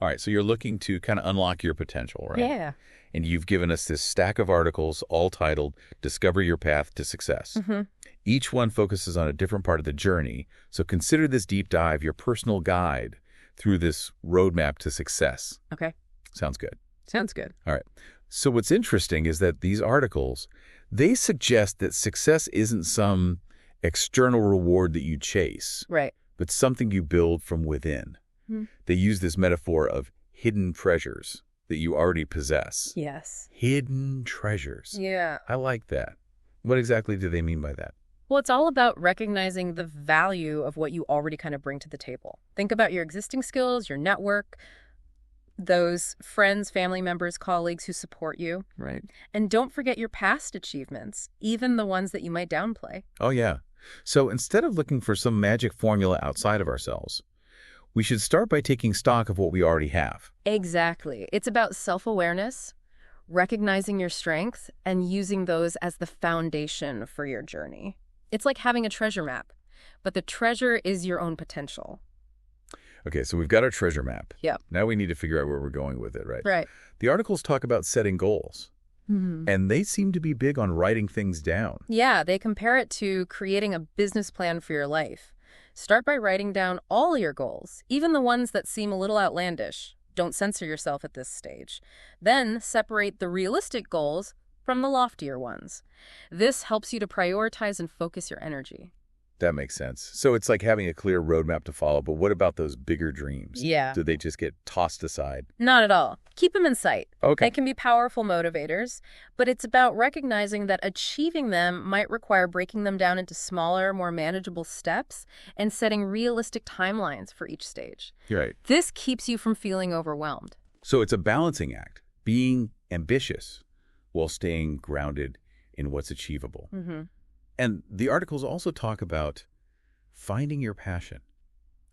All right, so you're looking to kind of unlock your potential, right? Yeah. And you've given us this stack of articles all titled Discover Your Path to Success. Each one focuses on a different part of the journey, so consider this deep dive your personal guide through this roadmap to success. Okay. Sounds good. Sounds good. All right. So what's interesting is that these articles, they suggest that success isn't some external reward that you chase, Right. but something you build from within. They use this metaphor of hidden treasures that you already possess. Yes. Hidden treasures. Yeah. I like that. What exactly do they mean by that? Well, it's all about recognizing the value of what you already kind of bring to the table. Think about your existing skills, your network, those friends, family members, colleagues who support you. Right. And don't forget your past achievements, even the ones that you might downplay. Oh, yeah. So instead of looking for some magic formula outside of ourselves, we should start by taking stock of what we already have. Exactly. It's about self-awareness, recognizing your strengths, and using those as the foundation for your journey. It's like having a treasure map, but the treasure is your own potential. Okay, so we've got our treasure map. Yep. Now we need to figure out where we're going with it, right? Right. The articles talk about setting goals, and they seem to be big on writing things down. Yeah, they compare it to creating a business plan for your life. Start by writing down all your goals, even the ones that seem a little outlandish. Don't censor yourself at this stage. Then separate the realistic goals from the loftier ones. This helps you to prioritize and focus your energy. That makes sense. So it's like having a clear roadmap to follow, but what about those bigger dreams? Yeah. Do they just get tossed aside? Not at all. Keep them in sight. Okay. They can be powerful motivators, but it's about recognizing that achieving them might require breaking them down into smaller, more manageable steps and setting realistic timelines for each stage. You're right. This keeps you from feeling overwhelmed. So it's a balancing act, being ambitious while staying grounded in what's achievable. And the articles also talk about finding your passion.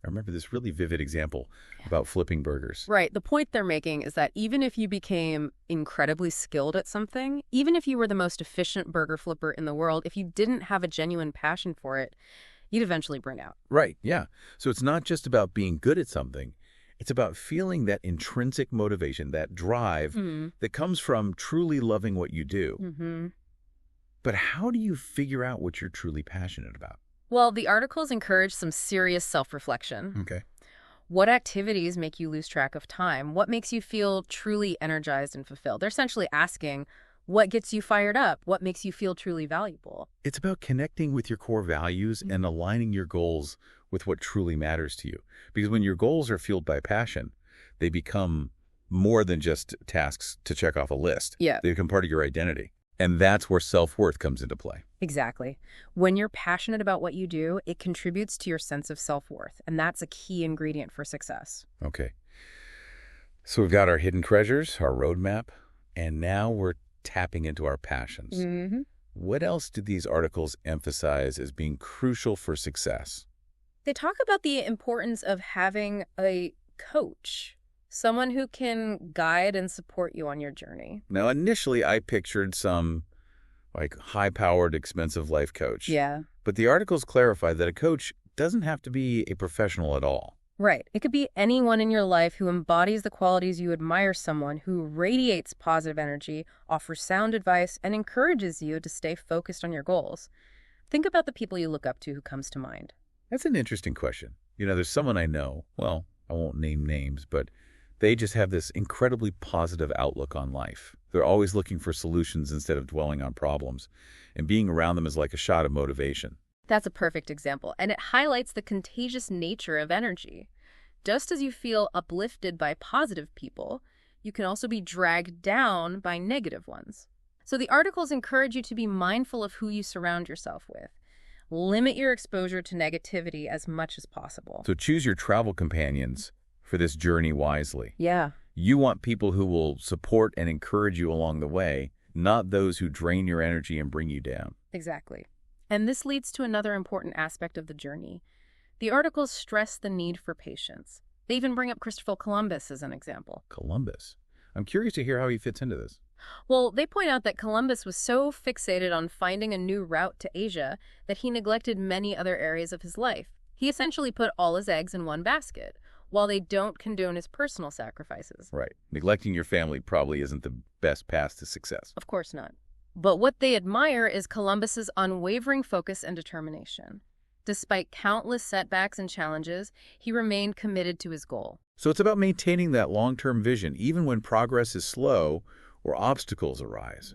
I remember this really vivid example about flipping burgers. Right. The point they're making is that even if you became incredibly skilled at something, even if you were the most efficient burger flipper in the world, if you didn't have a genuine passion for it, you'd eventually burn out. Right, yeah. So it's not just about being good at something. It's about feeling that intrinsic motivation, that drive that comes from truly loving what you do. But how do you figure out what you're truly passionate about? Well, the articles encourage some serious self-reflection. Okay. What activities make you lose track of time? What makes you feel truly energized and fulfilled? They're essentially asking, what gets you fired up? What makes you feel truly valuable? It's about connecting with your core values and aligning your goals with what truly matters to you. Because when your goals are fueled by passion, they become more than just tasks to check off a list. Yeah. They become part of your identity. And that's where self-worth comes into play. Exactly. When you're passionate about what you do, it contributes to your sense of self-worth, and that's a key ingredient for success. Okay. So we've got our hidden treasures, our roadmap, and now we're tapping into our passions. What else do these articles emphasize as being crucial for success? They talk about the importance of having a coach, someone who can guide and support you on your journey. Now, initially, I pictured some high-powered, expensive life coach. Yeah. But the articles clarify that a coach doesn't have to be a professional at all. Right. It could be anyone in your life who embodies the qualities you admire, someone who radiates positive energy, offers sound advice, and encourages you to stay focused on your goals. Think about the people you look up to who comes to mind. That's an interesting question. There's someone I know, well, I won't name names, but they just have this incredibly positive outlook on life. They're always looking for solutions instead of dwelling on problems. And being around them is like a shot of motivation. That's a perfect example, and it highlights the contagious nature of energy. Just as you feel uplifted by positive people, you can also be dragged down by negative ones. So the articles encourage you to be mindful of who you surround yourself with. Limit your exposure to negativity as much as possible. So choose your travel companions for this journey wisely. Yeah. You want people who will support and encourage you along the way, not those who drain your energy and bring you down. Exactly. And this leads to another important aspect of the journey. The articles stress the need for patience. They even bring up Christopher Columbus as an example. Columbus. I'm curious to hear how he fits into this. Well, they point out that Columbus was so fixated on finding a new route to Asia that he neglected many other areas of his life. He essentially put all his eggs in one basket. while they don't condone his personal sacrifices. Right. Neglecting your family probably isn't the best path to success. Of course not. But what they admire is Columbus's unwavering focus and determination. Despite countless setbacks and challenges, he remained committed to his goal. So it's about maintaining that long-term vision, even when progress is slow or obstacles arise.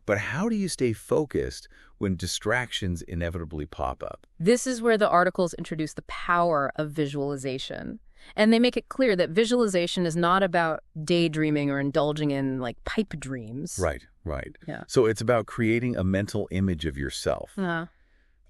But how do you stay focused when distractions inevitably pop up? This is where the articles introduce the power of visualization. And they make it clear that visualization is not about daydreaming or indulging in, like, pipe dreams. Right, right. Yeah. So it's about creating a mental image of yourself,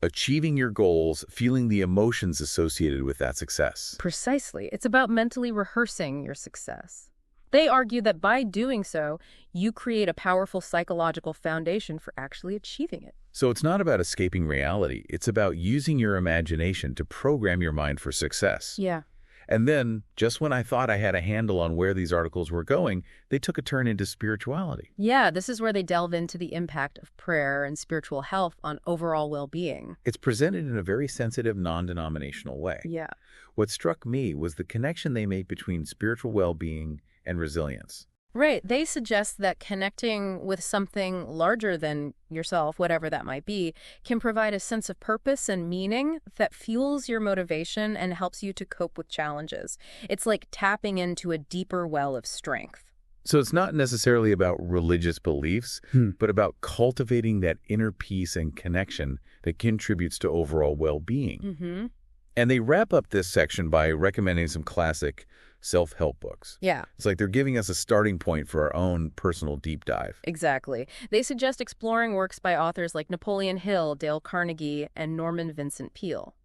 achieving your goals, feeling the emotions associated with that success. Precisely. It's about mentally rehearsing your success. They argue that by doing so, you create a powerful psychological foundation for actually achieving it. So it's not about escaping reality. It's about using your imagination to program your mind for success. Yeah. And then, just when I thought I had a handle on where these articles were going, they took a turn into spirituality. Yeah, this is where they delve into the impact of prayer and spiritual health on overall well-being. It's presented in a very sensitive, non-denominational way. Yeah. What struck me was the connection they made between spiritual well-being and resilience. Right. They suggest that connecting with something larger than yourself, whatever that might be, can provide a sense of purpose and meaning that fuels your motivation and helps you to cope with challenges. It's like tapping into a deeper well of strength. So it's not necessarily about religious beliefs, but about cultivating that inner peace and connection that contributes to overall well-being. And they wrap up this section by recommending some classic self-help books. Yeah. It's like they're giving us a starting point for our own personal deep dive. Exactly. They suggest exploring works by authors like Napoleon Hill, Dale Carnegie, and Norman Vincent Peale.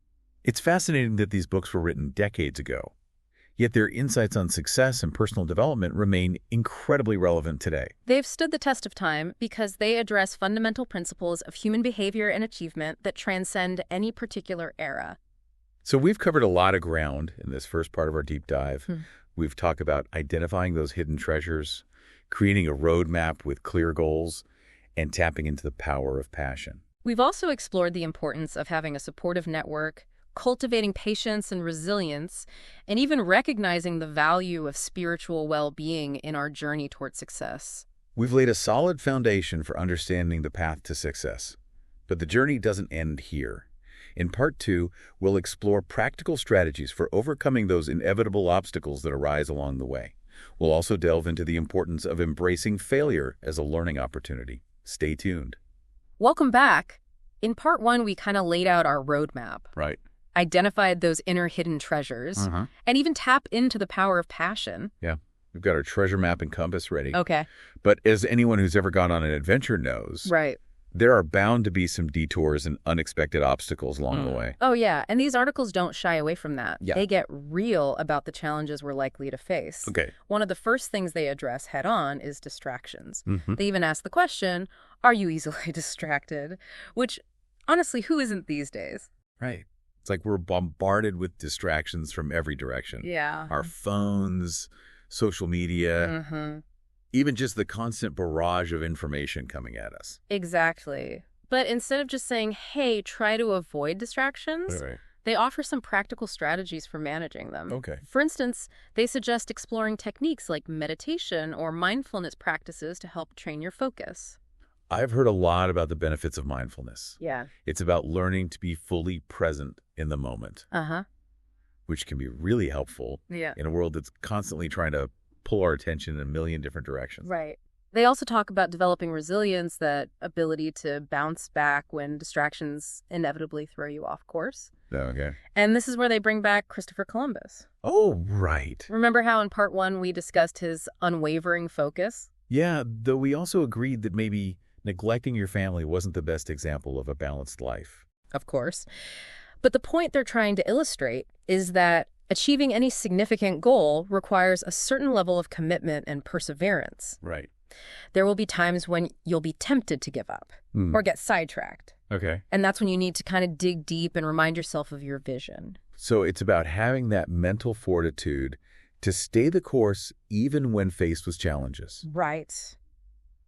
It's fascinating that these books were written decades ago, yet their insights on success and personal development remain incredibly relevant today. They've stood the test of time because they address fundamental principles of human behavior and achievement that transcend any particular era. So we've covered a lot of ground in this first part of our deep dive. We've talked about identifying those hidden treasures, creating a roadmap with clear goals, and tapping into the power of passion. We've also explored the importance of having a supportive network, cultivating patience and resilience, and even recognizing the value of spiritual well-being in our journey toward success. We've laid a solid foundation for understanding the path to success. But the journey doesn't end here. In Part 2, we'll explore practical strategies for overcoming those inevitable obstacles that arise along the way. We'll also delve into the importance of embracing failure as a learning opportunity. Stay tuned. Welcome back. In Part 1, we kind of laid out our roadmap. Right. Identified those inner hidden treasures, and even tap into the power of passion. Yeah. We've got our treasure map and compass ready. Okay. But as anyone who's ever gone on an adventure knows, Right. there are bound to be some detours and unexpected obstacles along the way. Oh, yeah. And these articles don't shy away from that. Yeah. They get real about the challenges we're likely to face. Okay. One of the first things they address head on is distractions. They even ask the question, are you easily distracted? Which, honestly, who isn't these days? Right. It's like we're bombarded with distractions from every direction. Yeah. Our phones, social media, even just the constant barrage of information coming at us. Exactly. But instead of just saying, hey, try to avoid distractions, they offer some practical strategies for managing them. Okay. For instance, they suggest exploring techniques like meditation or mindfulness practices to help train your focus. I've heard a lot about the benefits of mindfulness. Yeah. It's about learning to be fully present in the moment, which can be really helpful in a world that's constantly trying to pull our attention in a million different directions. Right. They also talk about developing resilience, that ability to bounce back when distractions inevitably throw you off course. Okay. And this is where they bring back Christopher Columbus. Oh, right. Remember how in Part 1 we discussed his unwavering focus? Yeah, though we also agreed that maybe neglecting your family wasn't the best example of a balanced life. Of course. But the point they're trying to illustrate is that achieving any significant goal requires a certain level of commitment and perseverance. Right. There will be times when you'll be tempted to give up or get sidetracked. Okay. And that's when you need to kind of dig deep and remind yourself of your vision. So it's about having that mental fortitude to stay the course even when faced with challenges. Right.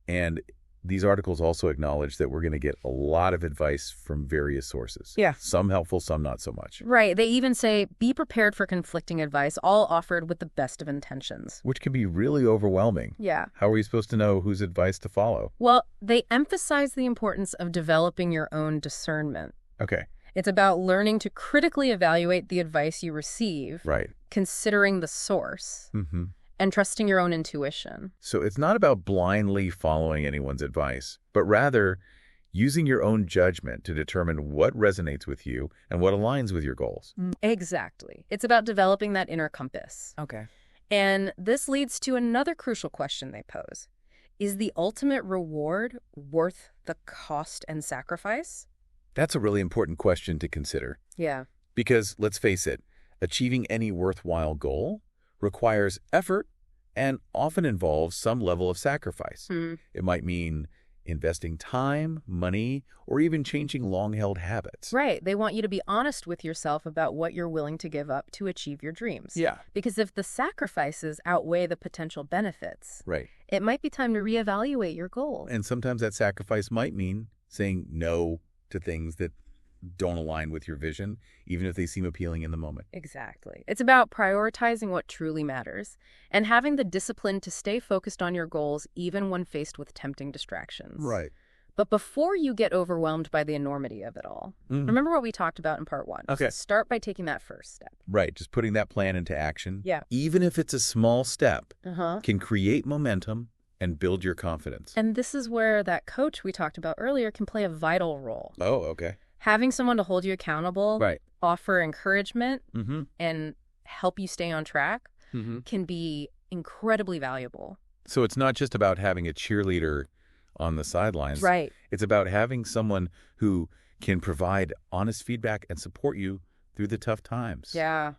And these articles also acknowledge that we're going to get a lot of advice from various sources. Yeah. Some helpful, some not so much. Right. They even say, be prepared for conflicting advice, all offered with the best of intentions. Which can be really overwhelming. Yeah. How are we supposed to know whose advice to follow? Well, they emphasize the importance of developing your own discernment. Okay. It's about learning to critically evaluate the advice you receive, Right. considering the source, Mm-hmm. and trusting your own intuition. So it's not about blindly following anyone's advice, but rather using your own judgment to determine what resonates with you and what aligns with your goals. Exactly. It's about developing that inner compass. Okay. And this leads to another crucial question they pose. Is the ultimate reward worth the cost and sacrifice? That's a really important question to consider. Yeah. Because, let's face it, achieving any worthwhile goal requires effort and often involves some level of sacrifice. It might mean investing time, money, or even changing long-held habits. Right. They want you to be honest with yourself about what you're willing to give up to achieve your dreams. Yeah. Because if the sacrifices outweigh the potential benefits, Right. it might be time to reevaluate your goals. And sometimes that sacrifice might mean saying no to things that don't align with your vision, even if they seem appealing in the moment. Exactly. It's about prioritizing what truly matters and having the discipline to stay focused on your goals even when faced with tempting distractions. Right. But before you get overwhelmed by the enormity of it all, remember what we talked about in part 1. Okay. So start by taking that first step. Right. Just putting that plan into action. Yeah. Even if it's a small step, Uh-huh. can create momentum and build your confidence. And this is where that coach we talked about earlier can play a vital role. Oh, okay. Having someone to hold you accountable, Right. offer encouragement, Mm-hmm. and help you stay on track Mm-hmm. can be incredibly valuable. So it's not just about having a cheerleader on the sidelines. Right. It's about having someone who can provide honest feedback and support you through the tough times. Yeah.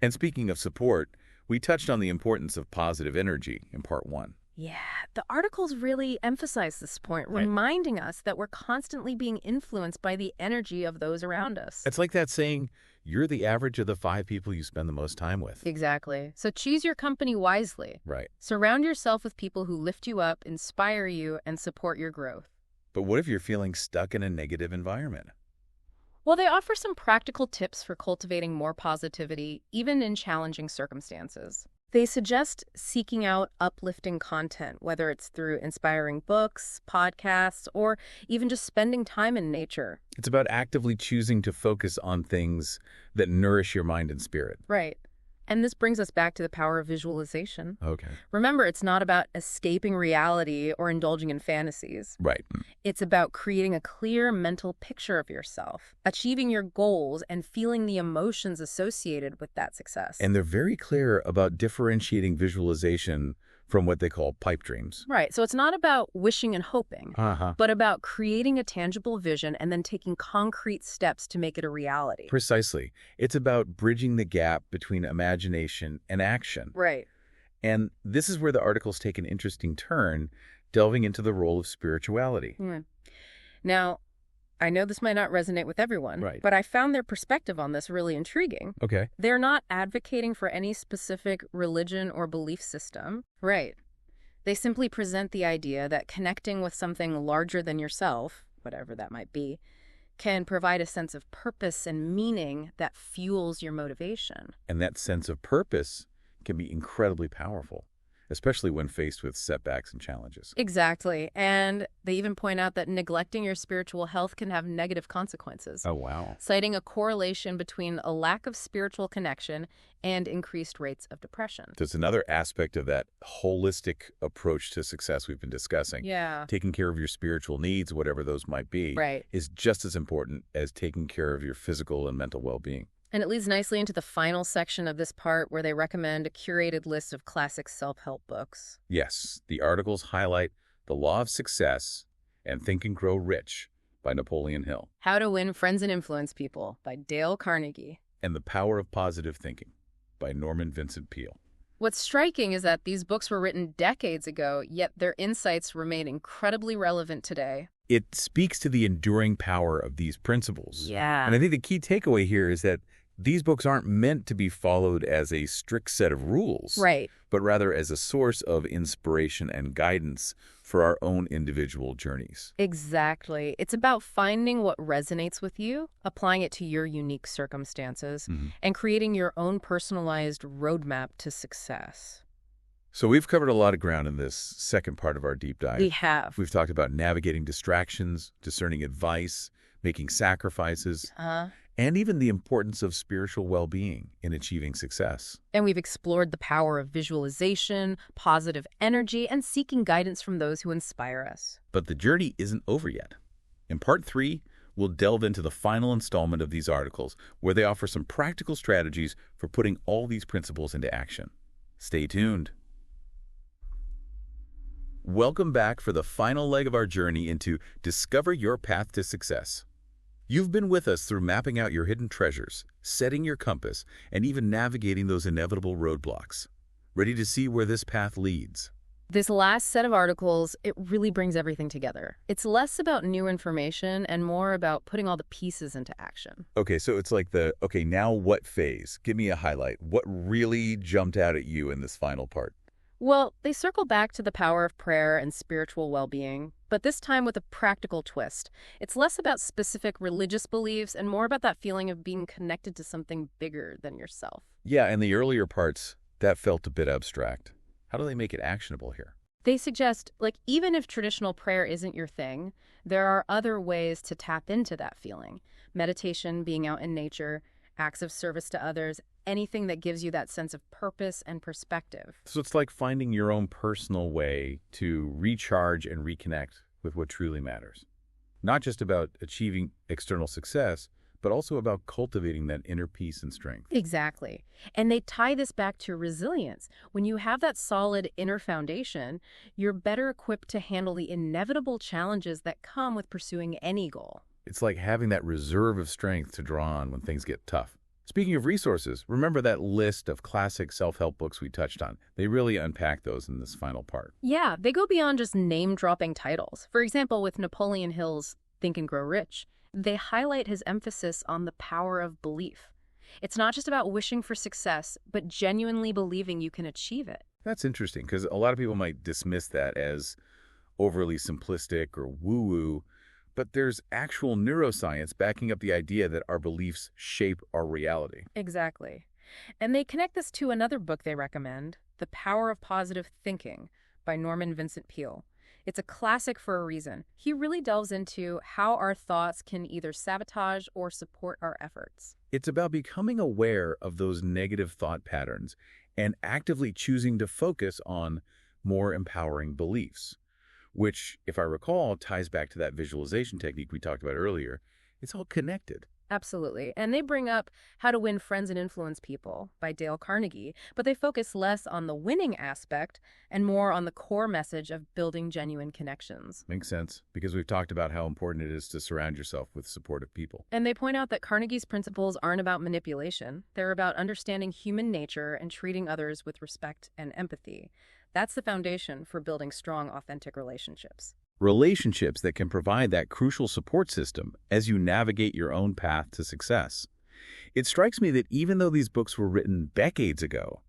And speaking of support, we touched on the importance of positive energy in part 1. Yeah, the articles really emphasize this point, Right. reminding us that we're constantly being influenced by the energy of those around us. It's like that saying, you're the average of the 5 people you spend the most time with. Exactly. So choose your company wisely. Right. Surround yourself with people who lift you up, inspire you, and support your growth. But what if you're feeling stuck in a negative environment? Well, they offer some practical tips for cultivating more positivity, even in challenging circumstances. They suggest seeking out uplifting content, whether it's through inspiring books, podcasts, or even just spending time in nature. It's about actively choosing to focus on things that nourish your mind and spirit. Right. And this brings us back to the power of visualization. Okay. Remember, it's not about escaping reality or indulging in fantasies. Right. It's about creating a clear mental picture of yourself, achieving your goals, and feeling the emotions associated with that success. And they're very clear about differentiating visualization from what they call pipe dreams. Right. So it's not about wishing and hoping, Uh-huh. but about creating a tangible vision and then taking concrete steps to make it a reality. Precisely. It's about bridging the gap between imagination and action. Right. And this is where the articles take an interesting turn, delving into the role of spirituality. Now, I know this might not resonate with everyone, Right. but I found their perspective on this really intriguing. Okay. They're not advocating for any specific religion or belief system. Right. They simply present the idea that connecting with something larger than yourself, whatever that might be, can provide a sense of purpose and meaning that fuels your motivation. And that sense of purpose can be incredibly powerful, especially when faced with setbacks and challenges. Exactly. And they even point out that neglecting your spiritual health can have negative consequences, Oh, wow. citing a correlation between a lack of spiritual connection and increased rates of depression. There's another aspect of that holistic approach to success we've been discussing. Yeah. Taking care of your spiritual needs, whatever those might be, Right. is just as important as taking care of your physical and mental well-being. And it leads nicely into the final section of this part where they recommend a curated list of classic self-help books. Yes, the articles highlight The Law of Success and Think and Grow Rich by Napoleon Hill, How to Win Friends and Influence People by Dale Carnegie. and The Power of Positive Thinking by Norman Vincent Peale. What's striking is that these books were written decades ago, yet their insights remain incredibly relevant today. It speaks to the enduring power of these principles. Yeah. And I think the key takeaway here is that these books aren't meant to be followed as a strict set of rules, Right. but rather as a source of inspiration and guidance for our own individual journeys. Exactly. It's about finding what resonates with you, applying it to your unique circumstances, and creating your own personalized roadmap to success. So we've covered a lot of ground in this second part of our deep dive. We have. We've talked about navigating distractions, discerning advice, making sacrifices, and even the importance of spiritual well-being in achieving success. And we've explored the power of visualization, positive energy, and seeking guidance from those who inspire us. But the journey isn't over yet. In part 3, we'll delve into the final installment of these articles, where they offer some practical strategies for putting all these principles into action. Stay tuned. Welcome back for the final leg of our journey into Discover Your Path to Success. You've been with us through mapping out your hidden treasures, setting your compass, and even navigating those inevitable roadblocks. Ready to see where this path leads? This last set of articles, it really brings everything together. It's less about new information and more about putting all the pieces into action. Okay, so it's like okay, now what phase? Give me a highlight. What really jumped out at you in this final part? Well, they circle back to the power of prayer and spiritual well-being, but this time with a practical twist. It's less about specific religious beliefs and more about that feeling of being connected to something bigger than yourself. Yeah, in the earlier parts, that felt a bit abstract. How do they make it actionable here? They suggest, even if traditional prayer isn't your thing, there are other ways to tap into that feeling. Meditation, being out in nature, acts of service to others, anything that gives you that sense of purpose and perspective. So it's like finding your own personal way to recharge and reconnect with what truly matters. Not just about achieving external success, but also about cultivating that inner peace and strength. Exactly. And they tie this back to resilience. When you have that solid inner foundation, you're better equipped to handle the inevitable challenges that come with pursuing any goal. It's like having that reserve of strength to draw on when things get tough. Speaking of resources, remember that list of classic self-help books we touched on. They really unpack those in this final part. Yeah, they go beyond just name-dropping titles. For example, with Napoleon Hill's Think and Grow Rich, they highlight his emphasis on the power of belief. It's not just about wishing for success, but genuinely believing you can achieve it. That's interesting, because a lot of people might dismiss that as overly simplistic or woo-woo, but there's actual neuroscience backing up the idea that our beliefs shape our reality. Exactly. And they connect this to another book they recommend, The Power of Positive Thinking by Norman Vincent Peale. It's a classic for a reason. He really delves into how our thoughts can either sabotage or support our efforts. It's about becoming aware of those negative thought patterns and actively choosing to focus on more empowering beliefs, which, if I recall, ties back to that visualization technique we talked about earlier. It's all connected. Absolutely. And they bring up How to Win Friends and Influence People by Dale Carnegie, but they focus less on the winning aspect and more on the core message of building genuine connections. Makes sense, because we've talked about how important it is to surround yourself with supportive people. And they point out that Carnegie's principles aren't about manipulation. They're about understanding human nature and treating others with respect and empathy. That's the foundation for building strong, authentic relationships. Relationships that can provide that crucial support system as you navigate your own path to success. It strikes me that even though these books were written decades ago,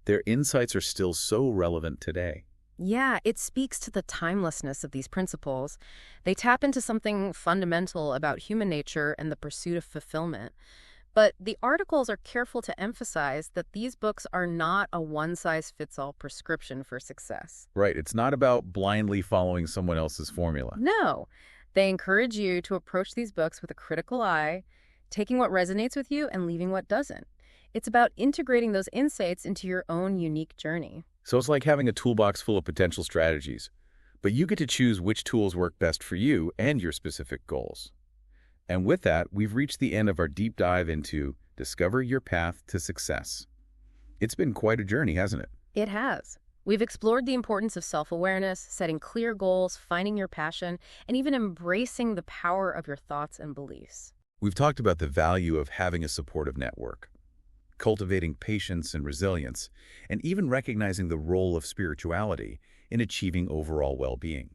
their insights are still so relevant today. Yeah, it speaks to the timelessness of these principles. They tap into something fundamental about human nature and the pursuit of fulfillment. But the articles are careful to emphasize that these books are not a one-size-fits-all prescription for success. Right. It's not about blindly following someone else's formula. No. They encourage you to approach these books with a critical eye, taking what resonates with you and leaving what doesn't. It's about integrating those insights into your own unique journey. So it's like having a toolbox full of potential strategies, but you get to choose which tools work best for you and your specific goals. And with that, we've reached the end of our deep dive into Discover Your Path to Success. It's been quite a journey, hasn't it? It has. We've explored the importance of self-awareness, setting clear goals, finding your passion, and even embracing the power of your thoughts and beliefs. We've talked about the value of having a supportive network, cultivating patience and resilience, and even recognizing the role of spirituality in achieving overall well-being.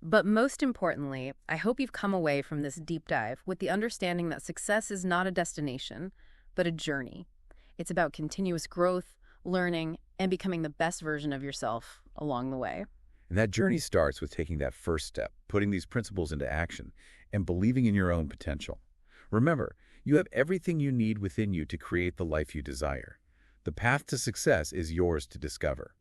But most importantly, I hope you've come away from this deep dive with the understanding that success is not a destination, but a journey. It's about continuous growth, learning, and becoming the best version of yourself along the way. And that journey starts with taking that first step, putting these principles into action, and believing in your own potential. Remember, you have everything you need within you to create the life you desire. The path to success is yours to discover.